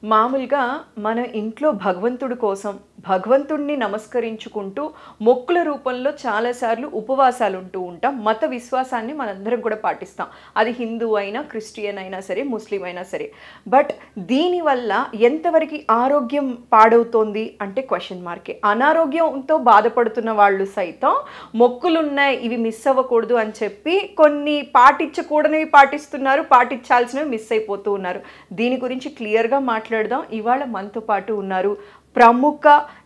మామూలుగా మన ఇంట్లో భగవంతుడి కోసం భగవంతుడిని నమస్కరించుకుంటూ మొక్కుల రూపంలో చాలాసార్లు ఉపవాసాలు ఉంటూ ఉంటాం. మత విశ్వాసాన్ని మనందరం కూడా పాటిస్తాం. అది హిందూ అయినా, క్రిస్టియన్ అయినా సరే, ముస్లిం అయినా సరే. బట్ దీనివల్ల ఎంతవరకు ఆరోగ్యం పాడవుతోంది అంటే క్వశ్చన్ మార్కే. అనారోగ్యంతో బాధపడుతున్న వాళ్ళు సైతం మొక్కులున్నాయి, ఇవి మిస్ అవ్వకూడదు అని చెప్పి కొన్ని పాటించకూడనివి పాటిస్తున్నారు, పాటించాల్సినవి మిస్ అయిపోతూ ఉన్నారు. దీని గురించి క్లియర్గా మాట్లాడదాం. ఇవాళ మనతో పాటు ఉన్నారు ప్రముఖ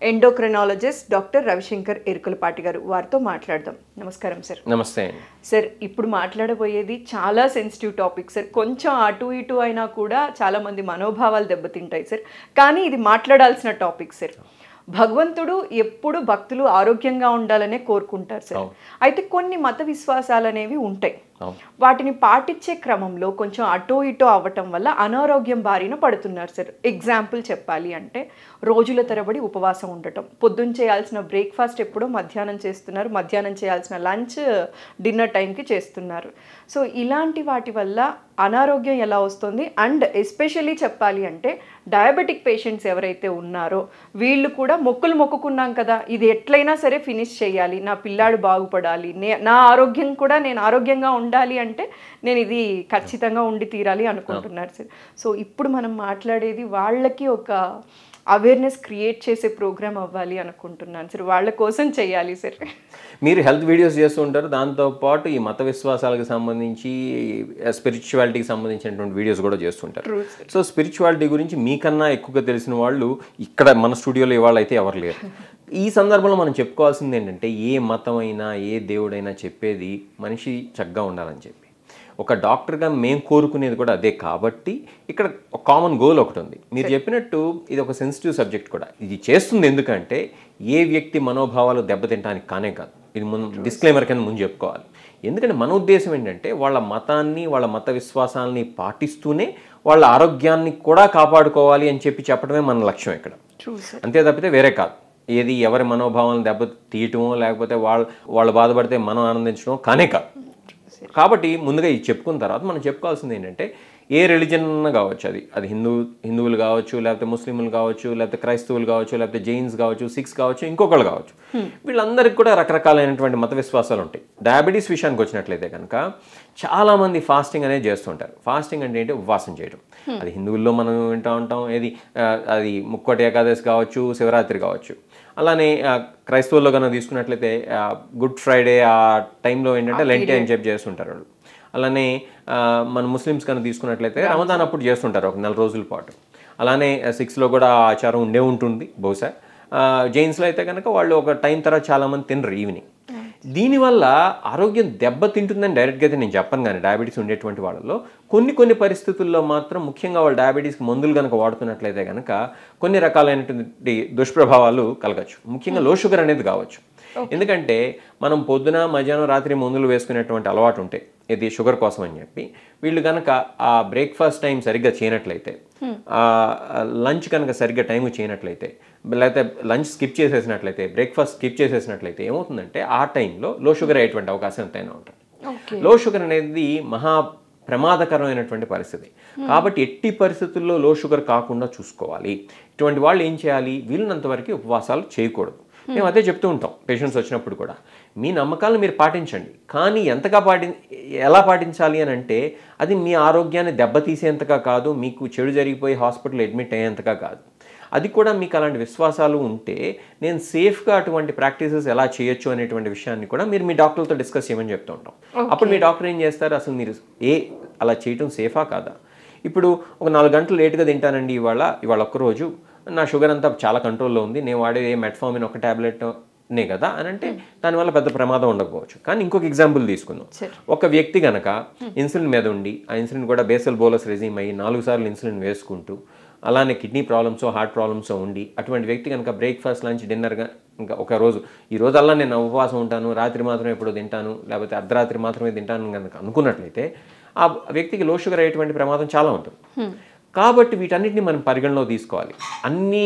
ఎండోక్రినాలజిస్ట్ డాక్టర్ రవిశంకర్ ఎరుకులపాటి గారు. వారితో మాట్లాడదాం. నమస్కారం సార్. నమస్తే సార్. ఇప్పుడు మాట్లాడబోయేది చాలా సెన్సిటివ్ టాపిక్ సార్. కొంచెం అటు ఇటు అయినా కూడా చాలామంది మనోభావాలు దెబ్బతింటాయి సార్. కానీ ఇది మాట్లాడాల్సిన టాపిక్ సార్. భగవంతుడు ఎప్పుడు భక్తులు ఆరోగ్యంగా ఉండాలనే కోరుకుంటారు సార్. అయితే కొన్ని మత విశ్వాసాలు అనేవి ఉంటాయి. వాటిని పాటించే క్రమంలో కొంచెం అటో ఇటో అవ్వటం వల్ల అనారోగ్యం బారిన పడుతున్నారు సార్. ఎగ్జాంపుల్ చెప్పాలి అంటే రోజుల తరబడి ఉపవాసం ఉండటం, పొద్దున్న చేయాల్సిన బ్రేక్ఫాస్ట్ ఎప్పుడో మధ్యాహ్నం చేస్తున్నారు, మధ్యాహ్నం చేయాల్సిన లంచ్ డిన్నర్ టైంకి చేస్తున్నారు. సో ఇలాంటి వాటి వల్ల అనారోగ్యం ఎలా వస్తుంది? అండ్ ఎస్పెషల్లీ చెప్పాలి అంటే డయాబెటిక్ పేషెంట్స్ ఎవరైతే ఉన్నారో వీళ్ళు కూడా మొక్కులు మొక్కుకున్నాం కదా, ఇది ఎట్లయినా సరే ఫినిష్ చేయాలి, నా పిల్లాడు బాగుపడాలి, నా ఆరోగ్యం కూడా, నేను ఆరోగ్యంగా ఉండాలి అంటే నేను ఇది ఖచ్చితంగా ఉండి తీరాలి అనుకుంటున్నారు సార్. సో ఇప్పుడు మనం మాట్లాడేది వాళ్ళకి ఒక అవేర్నెస్ క్రియేట్ చేసే ప్రోగ్రామ్ అవ్వాలి అనుకుంటున్నాను సార్. వాళ్ళ కోసం చేయాలి సార్. మీరు హెల్త్ వీడియోస్ చేస్తూ ఉంటారు, దాంతోపాటు ఈ మత విశ్వాసాలకు సంబంధించి స్పిరిచువాలిటీకి సంబంధించినటువంటి వీడియోస్ కూడా చేస్తుంటారు. సో స్పిరిచువాలిటీ గురించి మీకన్నా ఎక్కువగా తెలిసిన వాళ్ళు ఇక్కడ మన స్టూడియోలో ఇవాళ అయితే ఎవరు లేరు. ఈ సందర్భంలో మనం చెప్పుకోవాల్సింది ఏంటంటే ఏ మతమైనా ఏ దేవుడైనా చెప్పేది మనిషి చక్కగా ఉండాలని చెప్పి. ఒక డాక్టర్గా మేము కోరుకునేది కూడా అదే. కాబట్టి ఇక్కడ ఒక కామన్ గోల్ ఒకటి ఉంది. మీరు చెప్పినట్టు ఇది ఒక సెన్సిటివ్ సబ్జెక్ట్ కూడా. ఇది చేస్తుంది ఎందుకంటే ఏ వ్యక్తి మనోభావాలు దెబ్బతింటానికి కానే కాదు. ఇది ముందు డిస్క్లైమర్ కింద ముందు చెప్పుకోవాలి. ఎందుకంటే మన ఉద్దేశం ఏంటంటే వాళ్ళ మతాన్ని, వాళ్ళ మత విశ్వాసాలని పాటిస్తూనే వాళ్ళ ఆరోగ్యాన్ని కూడా కాపాడుకోవాలి అని చెప్పి చెప్పడమే మన లక్ష్యం ఇక్కడ. అంతే తప్పితే వేరే కాదు. ఏది ఎవరి మనోభావాలను దెబ్బ తీయటమో లేకపోతే వాళ్ళు బాధపడితే మనం ఆనందించడం కానే కాదు. కాబట్టి ముందుగా ఇది చెప్పుకున్న తర్వాత మనం చెప్పుకోవాల్సింది ఏంటంటే ఏ రిలీజన్ కావచ్చు, అది హిందువులు కావచ్చు, లేకపోతే ముస్లింలు కావచ్చు, లేకపోతే క్రైస్తవులు కావచ్చు, లేకపోతే జైన్స్ కావచ్చు, సిక్స్ కావచ్చు, ఇంకొకళ్ళు కావచ్చు, వీళ్ళందరికీ కూడా రకరకాలైనటువంటి మత విశ్వాసాలు ఉంటాయి. డయాబెటీస్ విషయానికి వచ్చినట్లయితే కనుక చాలామంది ఫాస్టింగ్ అనేది చేస్తుంటారు. ఫాస్టింగ్ అంటే ఏంటి? ఉపవాసం చేయడం. అది హిందువుల్లో మనం వింటూ ఉంటాం. అది ముక్కోటి ఏకాదశి కావచ్చు, శివరాత్రి కావచ్చు. అలానే క్రైస్తవుల్లో కనుక తీసుకున్నట్లయితే గుడ్ ఫ్రైడే ఆ టైంలో ఏంటంటే లెంటి అని చెప్పి చేస్తుంటారు వాళ్ళు. అలానే మన ముస్లిమ్స్ కనుక తీసుకున్నట్లయితే రమదాన్ అప్పుడు చేస్తుంటారు ఒక 4 రోజుల పాటు. అలానే 6లో కూడా ఆచారం ఉంటుంది బహుశా. జైన్స్లో అయితే కనుక వాళ్ళు ఒక టైం తర్వాత చాలామంది తినరు ఈవినింగ్. దీనివల్ల ఆరోగ్యం దెబ్బతింటుందని డైరెక్ట్గా అయితే నేను చెప్పను. కానీ డయాబెటీస్ ఉండేటువంటి వాళ్ళలో కొన్ని పరిస్థితుల్లో మాత్రం, ముఖ్యంగా వాళ్ళు డయాబెటీస్కి మందులు కనుక వాడుతున్నట్లయితే కనుక కొన్ని రకాలైనటువంటి దుష్ప్రభావాలు కలగచ్చు. ముఖ్యంగా లో షుగర్ అనేది కావచ్చు. ఎందుకంటే మనం పొద్దున, మధ్యాహ్నం, రాత్రి మందులు వేసుకునేటువంటి అలవాటు ఉంటే ఇది షుగర్ కోసం అని చెప్పి వీళ్ళు కనుక ఆ బ్రేక్ఫాస్ట్ టైం సరిగ్గా చేయనట్లయితే, లంచ్ కనుక సరిగ్గా టైంకి చేయనట్లయితే, లేకపోతే లంచ్ స్కిప్ చేసేసినట్లయితే, బ్రేక్ఫాస్ట్ స్కిప్ చేసేసినట్లయితే ఏమవుతుందంటే ఆ టైంలో లో షుగర్ అయ్యేటువంటి అవకాశం ఎంతైనా ఉంటుంది. లో షుగర్ అనేది మహా ప్రమాదకరమైనటువంటి పరిస్థితి. కాబట్టి ఎట్టి పరిస్థితుల్లో లో షుగర్ కాకుండా చూసుకోవాలి. ఇటువంటి వాళ్ళు ఏం చేయాలి? వీళ్ళనంత వరకు ఉపవాసాలు చేయకూడదు. మేము అదే చెప్తూ ఉంటాం పేషెంట్స్ వచ్చినప్పుడు కూడా. మీ నమ్మకాలను మీరు పాటించండి, కానీ ఎలా పాటించాలి అని అంటే అది మీ ఆరోగ్యాన్ని దెబ్బతీసేంతగా కాదు, మీకు చెడు జరిగిపోయి హాస్పిటల్ అడ్మిట్ అయ్యేంతగా కాదు. అది కూడా మీకు అలాంటి విశ్వాసాలు ఉంటే నేను సేఫ్గా అటువంటి ప్రాక్టీసెస్ ఎలా చేయొచ్చు అనేటువంటి విషయాన్ని కూడా మీరు మీ డాక్టర్లతో డిస్కస్ చేయమని చెప్తూ ఉంటాం. అప్పుడు మీ డాక్టర్ ఏం చేస్తారు? అసలు మీరు అలా చేయటం సేఫా కాదా? ఇప్పుడు ఒక 4 గంటలు లేట్గా తింటానండి ఇవాళ ఒక్కరోజు, నా షుగర్ అంతా చాలా కంట్రోల్లో ఉంది, నేను వాడే మెట్ఫార్మిన్ ఒక ట్యాబ్లెట్నే కదా అని అంటే దానివల్ల పెద్ద ప్రమాదం ఉండకపోవచ్చు. కానీ ఇంకొక ఎగ్జాంపుల్ తీసుకుందాం. ఒక వ్యక్తి కనుక ఇన్సులిన్ మీద ఉండి ఆ ఇన్సులిన్ కూడా బేసల్ బోలస్ రెజీమ్ అయ్యి 4 సార్లు ఇన్సులిన్ వేసుకుంటూ, అలానే కిడ్నీ ప్రాబ్లమ్స్, హార్ట్ ప్రాబ్లమ్స్ ఉండి అటువంటి వ్యక్తి కనుక బ్రేక్ఫాస్ట్, లంచ్, డిన్నర్గా ఇంకా ఒక రోజు ఈ రోజల్లా నేను ఉపవాసం ఉంటాను, రాత్రి మాత్రమే ఎప్పుడో తింటాను, లేకపోతే అర్ధరాత్రి మాత్రమే తింటాను కనుక అనుకున్నట్లయితే ఆ వ్యక్తికి లో షుగర్ అయ్యేటువంటి ప్రమాదం చాలా ఉంటుంది. కాబట్టి వీటన్నిటిని మనం పరిగణలో తీసుకోవాలి. అన్ని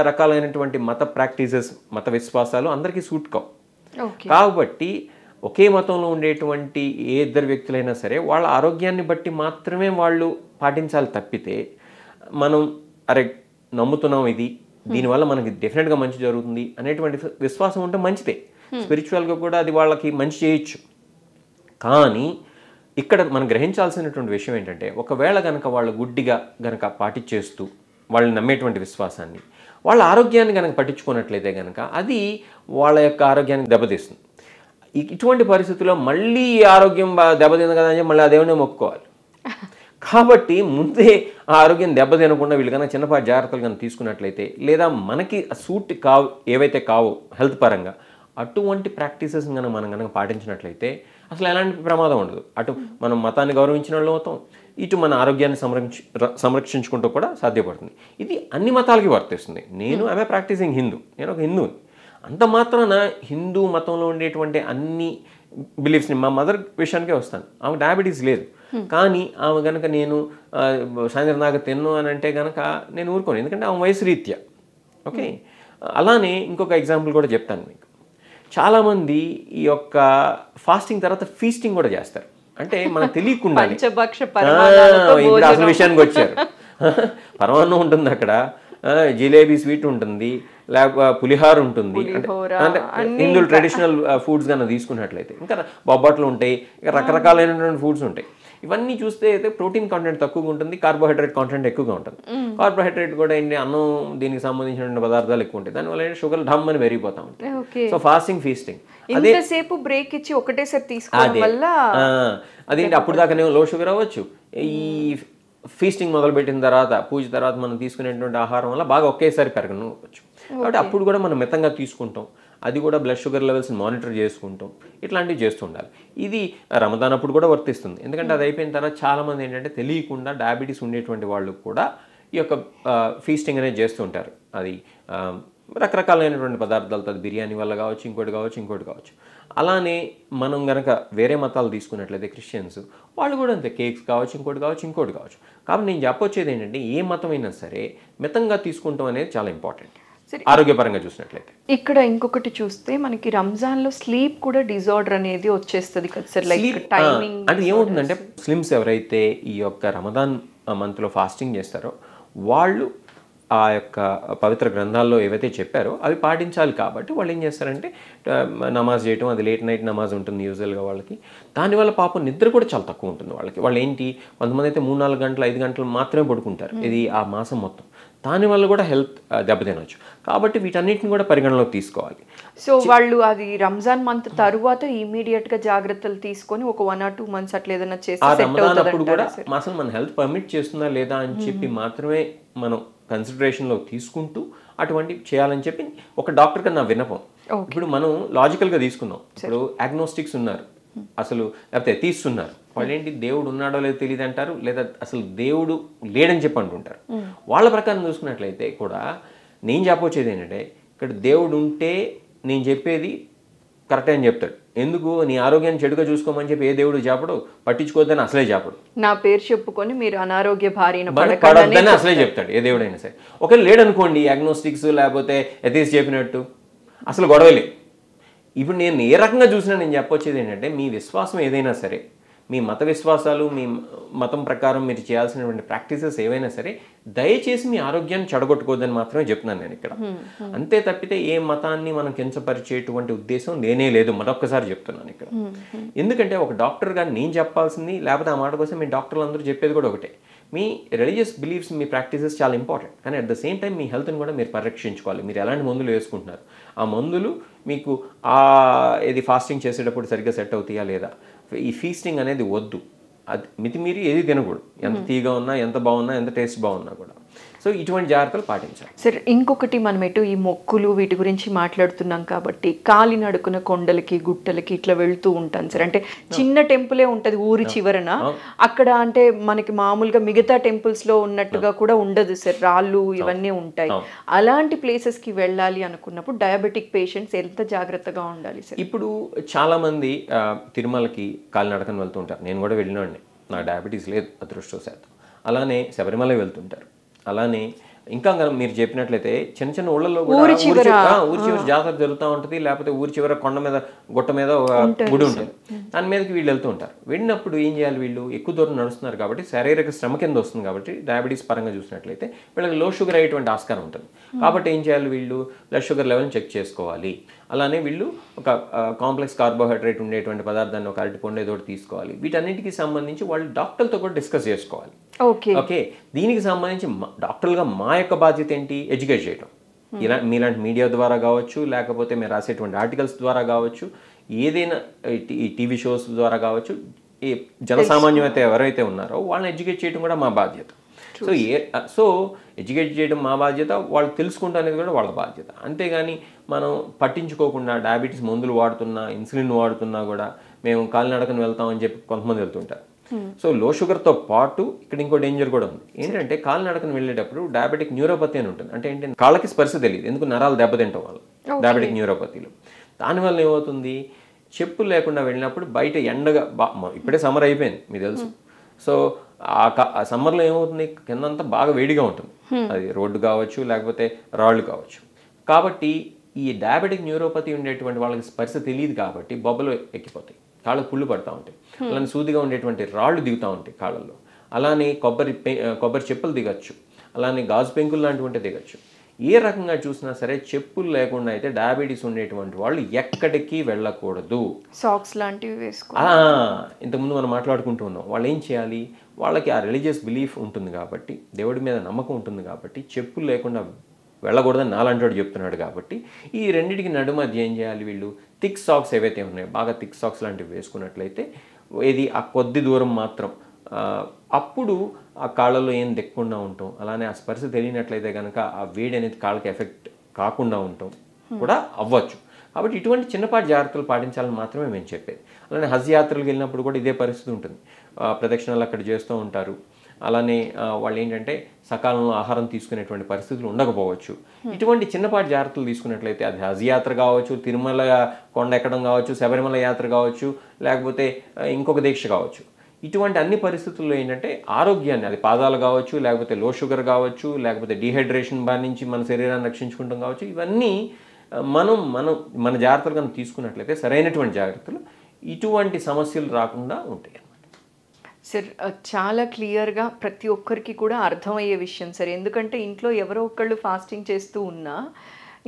రకాలైనటువంటి మత ప్రాక్టీసెస్, మత విశ్వాసాలు అందరికీ సూట్ కావు. కాబట్టి ఒకే మతంలో ఉండేటువంటి ఏ ఇద్దరు వ్యక్తులైనా సరే వాళ్ళ ఆరోగ్యాన్ని బట్టి మాత్రమే వాళ్ళు పాటించాలి తప్పితే మనం అరే నమ్ముతున్నాం ఇది, దీనివల్ల మనకి డెఫినెట్గా మంచి జరుగుతుంది అనేటువంటి విశ్వాసం ఉంటే మంచిదే. స్పిరిచువల్గా కూడా అది వాళ్ళకి మంచి చేయొచ్చు. కానీ ఇక్కడ మనం గ్రహించాల్సినటువంటి విషయం ఏంటంటే, ఒకవేళ కనుక వాళ్ళు గుడ్డిగా కనుక పాటించేస్తూ వాళ్ళు నమ్మేటువంటి విశ్వాసాన్ని, వాళ్ళ ఆరోగ్యాన్ని కనుక పట్టించుకున్నట్లయితే కనుక అది వాళ్ళ యొక్క ఆరోగ్యాన్ని దెబ్బతీస్తుంది. ఇటువంటి పరిస్థితుల్లో మళ్ళీ ఆరోగ్యం దెబ్బతింది కదా అని మళ్ళీ అదేమన్నా మొక్కుకోవాలి. కాబట్టి ముందే ఆ ఆరోగ్యం దెబ్బతినకుండా వీళ్ళు కనుక చిన్నపాటి జాగ్రత్తలు కనుక తీసుకున్నట్లయితే, లేదా మనకి సూట్ కావు ఏవైతే కావో హెల్త్ పరంగా అటువంటి ప్రాక్టీసెస్ కనుక మనం కనుక పాటించినట్లయితే అసలు ఎలాంటి ప్రమాదం ఉండదు. అటు మనం మతాన్ని గౌరవించిన వాళ్ళు అవుతాం, ఇటు మన ఆరోగ్యాన్ని సంరక్షించుకుంటూ కూడా సాధ్యపడుతుంది. ఇది అన్ని మతాలకి వర్తిస్తుంది. నేను ఆమె ప్రాక్టీసింగ్ హిందూ, నేను ఒక హిందువుని. అంత మాత్రాన హిందూ మతంలో ఉండేటువంటి అన్ని బిలీఫ్స్ని, మా మదర్ విషయానికే వస్తాను, ఆమె డయాబెటీస్ లేదు, కానీ ఆమె కనుక నేను సాయంత్రం దాకా తిన్ను అని అంటే కనుక నేను ఊరుకోను, ఎందుకంటే ఆమె వయసు రీత్యా. ఓకే, అలానే ఇంకొక ఎగ్జాంపుల్ కూడా చెప్తాను మీకు. చాలామంది ఈ యొక్క ఫాస్టింగ్ తర్వాత ఫీస్టింగ్ కూడా చేస్తారు. అంటే మనకు తెలియకుండా ఇప్పుడు అసలు విషయానికి వచ్చారు. పరమాన్నం ఉంటుంది అక్కడ, జిలేబీ స్వీట్ ఉంటుంది, లేకపోతే పులిహార ఉంటుంది. అంటే హిందువులు ట్రెడిషనల్ ఫుడ్స్ కన్నా తీసుకున్నట్లయితే ఇంకా బొబ్బట్లు ఉంటాయి, ఇంకా రకరకాలైనటువంటి ఫుడ్స్ ఉంటాయి. ఇవన్నీ చూస్తే అయితే ప్రోటీన్ కంటెంట్ తక్కువగా ఉంటుంది, కార్బోహైడ్రేట్ కంటెంట్ ఎక్కువగా ఉంటుంది. కార్బోహైడ్రేట్ కూడా ఏంటి, అన్నం దీనికి సంబంధించిన పదార్థాలు ఎక్కువ ఉంటాయి, దానివల్ల ఏంటి షుగర్ ఢమ్ అని పెరిగిపోతా ఉంటాయి. సో ఫాస్టింగ్ ఫీస్టింగ్ ఇంతసేపు బ్రేక్ ఇచ్చి ఒకటేసారి తీసుకోవడం వల్ల అదేంటి అప్పుడు దాకా లో షుగర్ అవ్వచ్చు. ఈ ఫీస్టింగ్ మొదలుపెట్టిన తర్వాత, పూజ తర్వాత మనం తీసుకునేటువంటి ఆహారం వల్ల బాగా ఒకేసారి పెరగవచ్చు. కాబట్టి అప్పుడు కూడా మనం మితంగా తీసుకుంటాం, అది కూడా బ్లడ్ షుగర్ లెవెల్స్ని మానిటర్ చేసుకుంటాం, ఇట్లాంటివి చేస్తూ ఉండాలి. ఇది రమదాన్ అప్పుడు కూడా వర్తిస్తుంది, ఎందుకంటే అది అయిపోయిన తర్వాత చాలామంది ఏంటంటే తెలియకుండా డయాబెటీస్ ఉండేటువంటి వాళ్ళు కూడా ఈ యొక్క ఫీస్టింగ్ అనేది చేస్తూ ఉంటారు. అది రకరకాలైనటువంటి పదార్థాలతో, అది బిర్యానీ వల్ల కావచ్చు, ఇంకోటి కావచ్చు. అలానే మనం కనుక వేరే మతాలు తీసుకున్నట్లయితే క్రిస్టియన్స్, వాళ్ళు కూడా అంతే, కేక్స్ కావచ్చు, ఇంకోటి కావచ్చు. కాబట్టి నేను చెప్పొచ్చేది ఏంటంటే, ఏ మతమైనా సరే మితంగా తీసుకుంటాం అనేది చాలా ఇంపార్టెంట్ ఆరోగ్యపరంగా చూసినట్లయితే. ఇక్కడ ఇంకొకటి చూస్తే మనకి రంజాన్లో స్లీప్ కూడా డిజార్డర్ అనేది వచ్చేస్తుంది కదా సార్, లైక్ టైమింగ్. అంటే ఏమవుతుందంటే, ముస్లిమ్స్ ఎవరైతే ఈ యొక్క రమదాన్ మంత్లో ఫాస్టింగ్ చేస్తారో వాళ్ళు ఆ యొక్క పవిత్ర గ్రంథాల్లో ఏవైతే చెప్పారో అవి పాటించాలి. కాబట్టి వాళ్ళు ఏం చేస్తారంటే నమాజ్ చేయటం, అది లేట్ నైట్ నమాజ్ ఉంటుంది యూజువల్గా వాళ్ళకి. దానివల్ల పాపం నిద్ర కూడా చాలా తక్కువ ఉంటుంది వాళ్ళకి. వాళ్ళు ఏంటి, కొంతమంది అయితే 3-4 గంటలు 5 గంటలు మాత్రమే పడుకుంటారు ఇది ఆ మాసం మొత్తం. దానివల్ల కూడా హెల్త్ దెబ్బతినవచ్చు. కాబట్టి వీటన్నిటిని కూడా పరిగణలోకి తీసుకోవాలి. సో వాళ్ళు అది రంజాన్ మంత్ తరువాత ఇమీడియట్గా జాగ్రత్తలు తీసుకొని ఒక 1 or 2 months అట్లా ఏదైనా చేసి రమదాన్ అప్పుడు కూడా అసలు మన హెల్త్ పర్మిట్ చేస్తుందా లేదా అని చెప్పి మాత్రమే మనం కన్సిడరేషన్లో తీసుకుంటూ అటువంటి చేయాలని చెప్పి ఒక డాక్టర్కి నా విన్నపం. ఇప్పుడు మనం లాజికల్గా తీసుకుందాం. ఇప్పుడు అగ్నోస్టిక్స్ ఉన్నారు, అసలు లేకపోతే తీస్తున్నారు, వాళ్ళు ఏంటి దేవుడు ఉన్నాడో లేదో తెలియదు అంటారు, లేదా అసలు దేవుడు లేడని చెప్పి అంటుంటారు. వాళ్ళ ప్రకారం చూసుకున్నట్లయితే కూడా నేను చెప్పొచ్చేది ఏంటంటే, ఇక్కడ దేవుడు ఉంటే నేను చెప్పేది కరెక్ట్ అని చెప్తాడు. ఎందుకు, నీ ఆరోగ్యాన్ని చెడుగా చూసుకోమని చెప్పి ఏ దేవుడు చెప్పడు, పట్టించుకోవద్దని అసలే చెప్పడు. నా పేరు చెప్పుకొని మీరు అనారోగ్య బారిన పడొద్దని అసలే చెప్తాడు ఏ దేవుడైనా సరే. ఒకవేళ లేడనుకోండి, అగ్నోస్టిక్స్ లేకపోతే ఎథీస్ చెప్పినట్టు అసలు గొడవలే. ఇప్పుడు నేను ఏ రకంగా చూసినా నేను చెప్పొచ్చేది ఏంటంటే, మీ విశ్వాసం ఏదైనా సరే, మీ మత విశ్వాసాలు, మీ మతం ప్రకారం మీరు చేయాల్సినటువంటి ప్రాక్టీసెస్ ఏవైనా సరే, దయచేసి మీ ఆరోగ్యాన్ని చెడగొట్టుకోవద్దని మాత్రమే చెప్తున్నాను నేను ఇక్కడ. అంతే తప్పితే ఏ మతాన్ని మనం కించపరిచేటువంటి ఉద్దేశం నేనే లేదు, మరొక్కసారి చెప్తున్నాను ఇక్కడ. ఎందుకంటే ఒక డాక్టర్గా నేను చెప్పాల్సింది, లేకపోతే ఆ మాట కోసం మీ డాక్టర్లు అందరూ చెప్పేది కూడా ఒకటే, మీ రిలీజియస్ బిలీఫ్స్, మీ ప్రాక్టీసెస్ చాలా ఇంపార్టెంట్. కానీ అట్ ద సేమ్ టైం మీ హెల్త్ని కూడా మీరు పరిరక్షించుకోవాలి. మీరు ఎలాంటి మందులు వేసుకుంటున్నారు, ఆ మందులు మీకు ఇది ఫాస్టింగ్ చేసేటప్పుడు సరిగ్గా సెట్ అవుతాయా లేదా. ఈ ఫీస్టింగ్ అనేది వద్దు, అది మితిమీరి ఏది తినకూడదు, ఎంత తీగా ఉన్నా, ఎంత బాగున్నా, ఎంత టేస్ట్ బాగున్నా కూడా. సో ఇటువంటి జాగ్రత్తలు పాటించాలి. సార్ ఇంకొకటి, మనం ఎటు ఈ మొక్కులు వీటి గురించి మాట్లాడుతున్నాం కాబట్టి కాలి నడుకున్న కొండలకి గుట్టలకి ఇట్లా వెళ్తూ ఉంటాను సార్. అంటే చిన్న టెంపులే ఉంటుంది ఊరి చివరన, అక్కడ అంటే మనకి మామూలుగా మిగతా టెంపుల్స్లో ఉన్నట్టుగా కూడా ఉండదు సార్, రాళ్ళు ఇవన్నీ ఉంటాయి. అలాంటి ప్లేసెస్కి వెళ్ళాలి అనుకున్నప్పుడు డయాబెటిక్ పేషెంట్స్ ఎంత జాగ్రత్తగా ఉండాలి సార్? ఇప్పుడు చాలామంది తిరుమలకి కాలినడకని వెళ్తూ ఉంటారు, నేను కూడా వెళ్ళినండి, నాకు డయాబెటీస్ లేదు అదృష్టవశాత్తు. అలానే శబరిమల వెళ్తుంటారు. అలానే ఇంకా మీరు చెప్పినట్లయితే చిన్న చిన్న ఊళ్ళలో కూడా ఊరి చివరి జాతర జరుగుతూ ఉంటుంది, లేకపోతే ఊరి చివర కొండ మీద గుట్ట మీద గుడి ఉంటుంది. దాని మీదకి వీళ్ళు వెళ్తూ ఉంటారు. వెళ్ళినప్పుడు ఏం చేయాలి, వీళ్ళు ఎక్కువ దూరం నడుస్తున్నారు కాబట్టి శారీరక శ్రమ కింద వస్తుంది కాబట్టి డయాబెటీస్ పరంగా చూసినట్లయితే వీళ్ళకి లో షుగర్ అయ్యేటువంటి ఆస్కారం ఉంటుంది. కాబట్టి ఏం చేయాలి, వీళ్ళు బ్లడ్ షుగర్ లెవెల్ని చెక్ చేసుకోవాలి. అలానే వీళ్ళు ఒక కాంప్లెక్స్ కార్బోహైడ్రేట్ ఉండేటువంటి పదార్థాన్ని ఒక అరటిపండు ఏదో తీసుకోవాలి. వీటన్నిటికీ సంబంధించి వాళ్ళు డాక్టర్లతో కూడా డిస్కస్ చేసుకోవాలి. ఓకే, దీనికి సంబంధించి డాక్టర్లుగా మా యొక్క బాధ్యత ఏంటి, ఎడ్యుకేట్ చేయడం. మీలాంటి మీడియా ద్వారా కావచ్చు, లేకపోతే మీరు రాసేటువంటి ఆర్టికల్స్ ద్వారా కావచ్చు, ఏదైనా ఈ టీవీ షోస్ ద్వారా కావచ్చు, ఈ జనసామాన్యత ఎవరైతే ఉన్నారో వాళ్ళని ఎడ్యుకేట్ చేయడం కూడా మా బాధ్యత. సో ఎడ్యుకేట్ చేయడం మా బాధ్యత, వాళ్ళు తెలుసుకుంటా అనేది కూడా వాళ్ళ బాధ్యత. అంతేగాని మనం పట్టించుకోకుండా డయాబెటీస్ మందులు వాడుతున్నా, ఇన్సులిన్ వాడుతున్నా కూడా మేము కాలినడకను వెళ్తామని చెప్పి కొంతమంది వెళ్తుంటారు. సో లో షుగర్తో పాటు ఇక్కడ ఇంకో డేంజర్ కూడా ఉంది. ఏంటంటే కాలినడకను వెళ్ళేటప్పుడు డయాబెటిక్ న్యూరోపతి అని ఉంటుంది. అంటే ఏంటంటే కాళ్ళకి స్పర్శ తెలియదు, ఎందుకు నరాలు దెబ్బతింటాం వల్ల డయాబెటిక్ న్యూరోపతిలో. దానివల్ల ఏమవుతుంది, చెప్పులు లేకుండా వెళ్ళినప్పుడు బయట ఎండగా ఇప్పుడే సమ్మర్ అయిపోయింది మీకు తెలుసు. సో ఆ సమ్మర్లో ఏమవుతుంది, కిందంతా బాగా వేడిగా ఉంటుంది, అది రోడ్డు కావచ్చు లేకపోతే రాళ్ళు కావచ్చు. కాబట్టి ఈ డయాబెటిక్ న్యూరోపతి ఉండేటువంటి వాళ్ళకి స్పర్శ తెలియదు కాబట్టి బొబ్బలు ఎక్కిపోతాయి, కాళ్ళకు పుళ్ళు పడుతూ ఉంటాయి. అలానే సూదిగా ఉండేటువంటి రాళ్ళు దిగుతూ ఉంటాయి కాళ్ళల్లో. అలానే కొబ్బరి చెప్పులు దిగచ్చు, అలానే గాజు పెంకులు లాంటివి దిగచ్చు. ఏ రకంగా చూసినా సరే చెప్పులు లేకుండా అయితే డయాబెటీస్ ఉండేటువంటి వాళ్ళు ఎక్కడికి వెళ్ళకూడదు. సాక్స్ లాంటివి వేసుకో. ఇంతకుముందు మనం మాట్లాడుకుంటూ ఉన్నాం. వాళ్ళు ఏం చేయాలి, వాళ్ళకి ఆ రిలీజియస్ బిలీఫ్ ఉంటుంది కాబట్టి, దేవుడి మీద నమ్మకం ఉంటుంది కాబట్టి చెప్పులు లేకుండా వెళ్ళకూడదని నాలంటోడు చెప్తున్నాడు. కాబట్టి ఈ రెండింటికి నడుమధ్య ఏం చేయాలి, వీళ్ళు థిక్ సాక్స్ ఏవైతే ఉన్నాయో బాగా థిక్ సాక్స్ లాంటివి వేసుకున్నట్లయితే ఇది ఆ కొద్ది దూరం మాత్రం, అప్పుడు ఆ కాళ్ళలో ఏం దిక్కకుండా ఉంటాం. అలానే ఆ స్పర్శ తెలియనట్లయితే కనుక ఆ వేడి అనేది కాళ్ళకి ఎఫెక్ట్ కాకుండా ఉంటాం కూడా అవ్వచ్చు. కాబట్టి ఇటువంటి చిన్నపాటి జాగ్రత్తలు పాటించాలని మాత్రమే మేము చెప్పేది. అలానే హజ్ యాత్రలకు వెళ్ళినప్పుడు కూడా ఇదే పరిస్థితి ఉంటుంది. ప్రదక్షిణాలు అక్కడ చేస్తూ ఉంటారు. అలానే వాళ్ళు ఏంటంటే సకాలంలో ఆహారం తీసుకునేటువంటి పరిస్థితులు ఉండకపోవచ్చు. ఇటువంటి చిన్నపాటి జాగ్రత్తలు తీసుకున్నట్లయితే అది హజ్ యాత్ర కావచ్చు, తిరుమల కొండ ఎక్కడం కావచ్చు, శబరిమల యాత్ర కావచ్చు, లేకపోతే ఇంకొక దీక్ష కావచ్చు. ఇటువంటి అన్ని పరిస్థితుల్లో ఏంటంటే ఆరోగ్యాన్ని, అది పాదాలు కావచ్చు, లేకపోతే లో షుగర్ కావచ్చు, లేకపోతే డీహైడ్రేషన్ బారి నుంచి మన శరీరాన్ని రక్షించుకుంటాం కావచ్చు, ఇవన్నీ మన జాగ్రత్తలు కనుక తీసుకున్నట్లయితే, సరైనటువంటి జాగ్రత్తలు, ఇటువంటి సమస్యలు రాకుండా ఉంటాయి. సార్ చాలా క్లియర్గా ప్రతి ఒక్కరికి కూడా అర్థమయ్యే విషయం సార్. ఎందుకంటే ఇంట్లో ఎవరో ఒకళ్ళు ఫాస్టింగ్ చేస్తూ ఉన్నా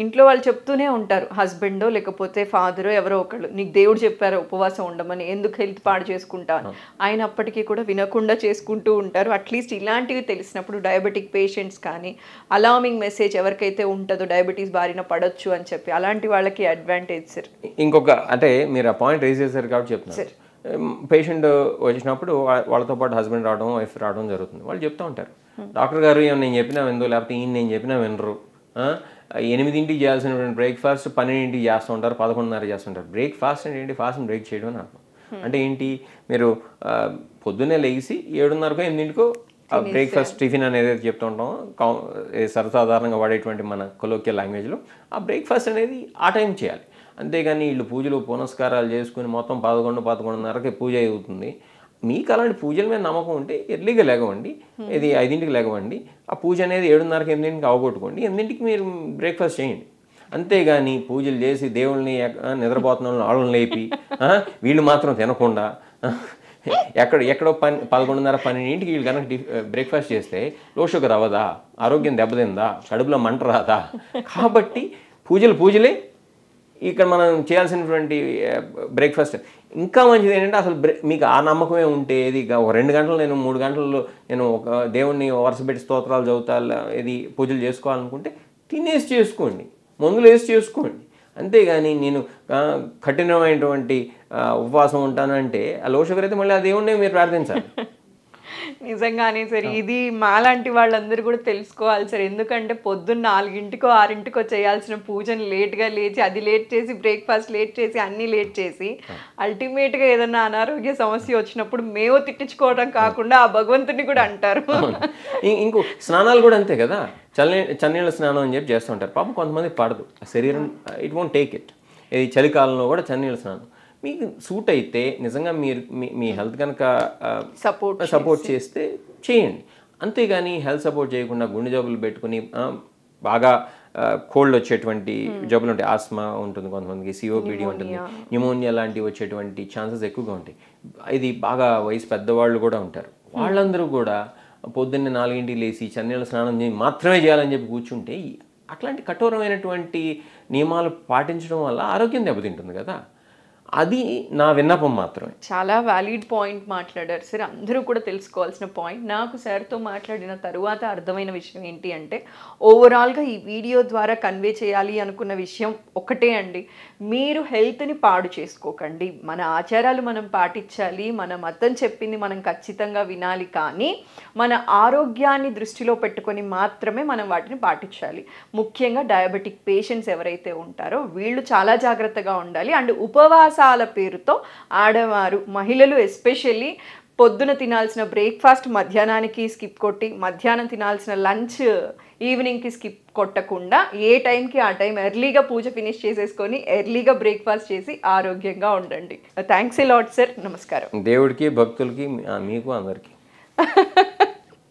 ఇంట్లో వాళ్ళు చెప్తూనే ఉంటారు, హస్బెండో లేకపోతే ఫాదరో ఎవరో ఒకళ్ళు, నీకు దేవుడు చెప్పారు ఉపవాసం ఉండమని, ఎందుకు హెల్త్ పాడు చేసుకుంటాను, ఆయన అప్పటికీ కూడా వినకుండా చేసుకుంటూ ఉంటారు. అట్లీస్ట్ ఇలాంటివి తెలిసినప్పుడు డయాబెటిక్ పేషెంట్స్ కానీ అలార్మింగ్ మెసేజ్ ఎవరికైతే ఉంటుందో డయాబెటీస్ బారిన పడవచ్చు అని చెప్పి, అలాంటి వాళ్ళకి అడ్వాంటేజ్ సార్. ఇంకొక అంటే మీరు ఆ పాయింట్ రేజ్ చేశారు కాబట్టి చెప్తున్నారు. పేషెంట్ వచ్చినప్పుడు వాళ్ళతో పాటు హస్బెండ్ రావడం, వైఫ్ రావడం జరుగుతుంది. వాళ్ళు చెప్తూ ఉంటారు, డాక్టర్ గారు ఏమన్నా నేను చెప్పినా విందో, లేకపోతే ఈయన నేను చెప్పినా వినరు, 8ంటికి చేయాల్సినటువంటి బ్రేక్ఫాస్ట్ 12ంటికి చేస్తూ ఉంటారు, 11:30 చేస్తుంటారు. బ్రేక్ఫాస్ట్ అంటే ఏంటి, ఫాస్ట్ని బ్రేక్ చేయడం అని అర్థం. అంటే ఏంటి, మీరు పొద్దున్నే లేచి 7:30కో 8ంటికో బ్రేక్ఫాస్ట్ టిఫిన్ అనేది చెప్తూ ఉంటాం, సర్వసాధారణంగా వాడేటువంటి మన కొలోకియల్ లాంగ్వేజ్లో. ఆ బ్రేక్ఫాస్ట్ అనేది ఆ టైం చేయాలి. అంతేగాని వీళ్ళు పూజలు పునస్కారాలు చేసుకుని మొత్తం 11-11:30కి పూజ అవుతుంది. మీకు అలాంటి పూజల మీద నమ్మకం ఉంటే ఎర్లీగా లేగవండి, ఇది 5ంటికి లేగవండి, ఆ పూజ అనేది 7:30కి 8ంటికి అవగొట్టుకోండి, 8ంటికి మీరు బ్రేక్ఫాస్ట్ చేయండి. అంతేగాని పూజలు చేసి దేవుళ్ళని నిద్రపోతున్న వాళ్ళని లేపి వీళ్ళు మాత్రం తినకుండా ఎక్కడో 11:30-12ంటికి వీళ్ళు కనుక బ్రేక్ఫాస్ట్ చేస్తే లో షుగర్ అవ్వదా, ఆరోగ్యం దెబ్బతిందా, కడుపులో మంట రాదా? కాబట్టి పూజలే ఇక్కడ మనం చేయాల్సినటువంటి బ్రేక్ఫాస్ట్. ఇంకా మంచిది ఏంటంటే అసలు మీకు ఆ నమ్మకమే ఉంటే, ఇది ఒక 2 గంటలు నేను 3 గంటల్లో నేను ఒక దేవుణ్ణి వరుసపెట్టి స్తోత్రాలు చదువుతా, ఇది పూజలు చేసుకోవాలనుకుంటే తినేసి చేసుకోండి, మందులు వేసి చేసుకోండి. అంతేగాని నేను కఠినమైనటువంటి ఉపవాసం ఉంటానంటే ఆ లో షుగర్ అయితే మళ్ళీ ఆ దేవుణ్ణి మీరు ప్రార్థించాలి. నిజంగానే సార్, ఇది మాలాంటి వాళ్ళందరూ కూడా తెలుసుకోవాలి సార్. ఎందుకంటే పొద్దున్న 4ంటికో 6ంటికో చేయాల్సిన పూజను లేట్గా లేచి, అది లేట్ చేసి, బ్రేక్ఫాస్ట్ లేట్ చేసి, అన్నీ లేట్ చేసి, అల్టిమేట్గా ఏదన్నా అనారోగ్య సమస్య వచ్చినప్పుడు మేము తిట్టించుకోవడం కాకుండా ఆ భగవంతుని కూడా అంటారు. ఇంకో స్నానాలు కూడా అంతే కదా, చన్నీళ్ళ స్నానం అని చెప్పి చేస్తూ ఉంటారు. పాపం కొంతమంది పడదు, శరీరం ఇట్ వోంట్ టేక్ ఇట్. ఇది చలికాలంలో కూడా చన్నీళ్ళ స్నానం మీకు సూట్ అయితే నిజంగా మీరు మీ హెల్త్ కనుక సపోర్ట్ చేస్తే చేయండి. అంతేగాని హెల్త్ సపోర్ట్ చేయకుండా గుండె జబ్బులు పెట్టుకుని బాగా కోల్డ్ వచ్చేటువంటి జబ్బులు ఉంటాయి, ఆస్మా ఉంటుంది కొంతమందికి, సిఓపిడి ఉంటుంది, న్యూమోనియా లాంటివి వచ్చేటువంటి ఛాన్సెస్ ఎక్కువగా ఉంటాయి. ఇది బాగా వయసు పెద్దవాళ్ళు కూడా ఉంటారు. వాళ్ళందరూ కూడా పొద్దున్నే 4 లేచి చన్నీళ్ళ స్నానం మాత్రమే చేయాలని చెప్పి కూర్చుంటే అట్లాంటి కఠోరమైనటువంటి నియమాలు పాటించడం వల్ల ఆరోగ్యం దెబ్బతింటుంది కదా. అది నా విన్నపం మాత్రమే. చాలా వ్యాలిడ్ పాయింట్ మాట్లాడారు సార్. అందరూ కూడా తెలుసుకోవాల్సిన పాయింట్. నాకు సార్తో మాట్లాడిన తరువాత అర్థమైన విషయం ఏంటి అంటే, ఓవరాల్గా ఈ వీడియో ద్వారా కన్వే చేయాలి అనుకున్న విషయం ఒకటే అండి, మీరు హెల్త్ని పాడు చేసుకోకండి. మన ఆచారాలు మనం పాటించాలి, మన మతం చెప్పింది మనం ఖచ్చితంగా వినాలి, కానీ మన ఆరోగ్యాన్ని దృష్టిలో పెట్టుకొని మాత్రమే మనం వాటిని పాటించాలి. ముఖ్యంగా డయాబెటిక్ పేషెంట్స్ ఎవరైతే ఉంటారో వీళ్ళు చాలా జాగ్రత్తగా ఉండాలి. అండ్ ఉపవాసాల పేరుతో ఆడవారు, మహిళలు ఎస్పెషల్లీ పొద్దున తినాల్సిన బ్రేక్ఫాస్ట్ మధ్యాహ్నానికి స్కిప్ కొట్టి, మధ్యాహ్నం తినాల్సిన లంచ్ ఈవినింగ్కి స్కిప్ కొట్టకుండా ఏ టైంకి ఆ టైం ఎర్లీగా పూజ ఫినిష్ చేసేసుకొని ఎర్లీగా బ్రేక్ఫాస్ట్ చేసి ఆరోగ్యంగా ఉండండి. Thanks a lot sir. నమస్కారం. దేవుడికి, భక్తులకి, మీకు అందరికీ.